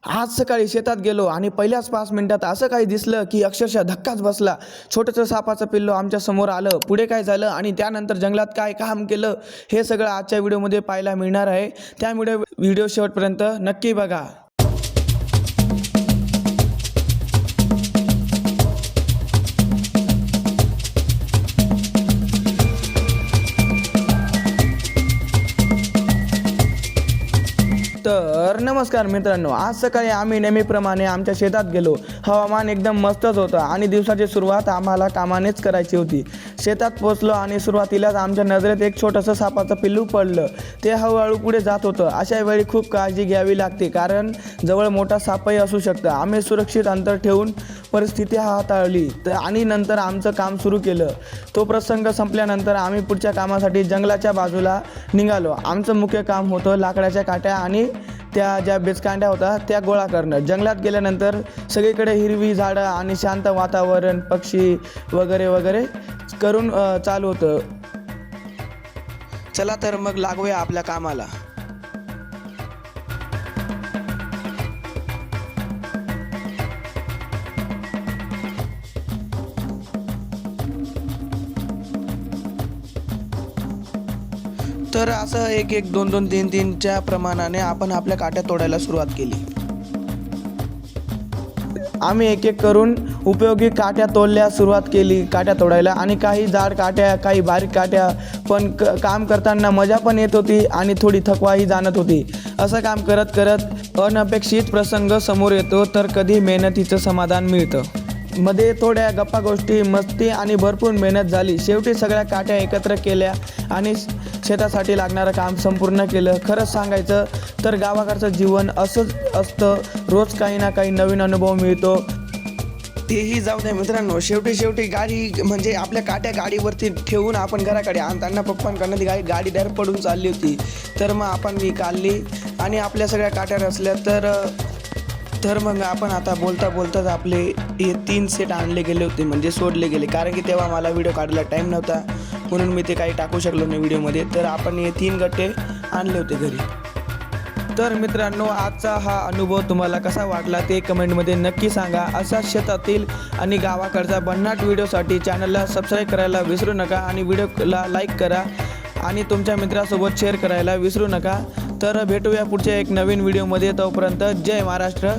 आज सकाळी शेतात गेलो आणि पहिल्याच 5 मिनिटात असं काही दिसलं की अक्षरशः धक्काच बसला. छोटंसं सापाचं पिल्लू आमच्या समोर आलं. पुढे काय झालं आणि त्यानंतर जंगलात काय काम केलं हे सगळं आजच्या व्हिडिओमध्ये पाहायला मिळणार आहे. त्यामुळे व्हिडिओ शेवटपर्यंत नक्की बघा. तर नमस्कार मित्रांनो, आज सकाळी आम्ही नेहमीप्रमाणे आमच्या शेतात गेलो. हवामान एकदम मस्तच होतं आणि दिवसाची सुरुवात आम्हाला कामानेच करायची होती. शेतात पोचलो आणि सुरुवातीलाच आमच्या नजरेत एक छोटंसं सापाचं पिल्लू पडलं. ते हळूहळू पुढे जात होतं. अशा वेळी खूप काळजी घ्यावी लागते, कारण जवळ मोठा सापही असू शकतं. आम्ही सुरक्षित अंतर ठेवून परिस्थिती हाताळली आणि नंतर आमचं काम सुरू केलं. तो प्रसंग संपल्यानंतर आम्ही पुढच्या कामासाठी जंगलाच्या बाजूला निघालो. आमचं मुख्य काम होतं लाकडाच्या काट्या आणि त्या ज्या बेचकांड्या होत्या त्या गोळा करणं. जंगलात गेल्यानंतर सगळीकडे हिरवी झाडं आणि शांत वातावरण, पक्षी वगैरे वगैरे करून चालू होतं. चला तर मग लागूया आपल्या कामाला. तर असं 1-1, 2-2, 3-3च्या प्रमाणाने आपण आपल्या काट्या तोडायला सुरुवात केली. आम्ही एक करून उपयोगी काट्या तोडल्या सुरुवात केली काट्या तोडायला. आणि काही जाड काट्या, काही बारीक काट्या, पण काम करताना मजा पण येत होती आणि थोडी थकवाही जाणत होती. असं काम करत करत अनपेक्षित प्रसंग समोर येतो, तर कधी मेहनतीचं समाधान मिळतं. मध्ये थोड्या गप्पा गोष्टी, मस्ती आणि भरपूर मेहनत झाली. शेवटी सगळ्या काट्या एकत्र केल्या आणि शेतासाठी लागणारं काम संपूर्ण केलं. खरंच सांगायचं तर गावाकडचं जीवन असंच असतं. रोज काही ना काही नवीन अनुभव मिळतो. तेही जाऊ द्या मित्रांनो, शेवटी गाडी म्हणजे आपल्या काट्या गाडीवरती ठेवून आपण घराकडे आणताना पप्पांकडनं ती गाडी डायरेक्ट पडून चालली होती. तर मग आपण ती काढली आणि आपल्या सगळ्या काट्या रचल्या. तर मग आपण आता बोलताच आपले हे 3 सेट आणले गेले होते, म्हणजे सोडले गेले, कारण की तेव्हा मला व्हिडिओ काढायला टाईम नव्हता, म्हणून मी ते काही टाकू शकलो नाही व्हिडिओमध्ये. तर आपण हे 3 गट्टे आणले होते घरी. तर मित्रांनो, आजचा हा अनुभव तुम्हाला कसा वाटला ते कमेंटमध्ये नक्की सांगा. असा शेतातील आणि गावाकडचा भन्नाट व्हिडिओसाठी चॅनलला सबस्क्राईब करायला विसरू नका आणि व्हिडिओला लाईक करा आणि तुमच्या मित्रासोबत शेअर करायला विसरू नका. तर भेटूया पुढच्या एक नवीन व्हिडिओमध्ये. तोपर्यंत जय महाराष्ट्र.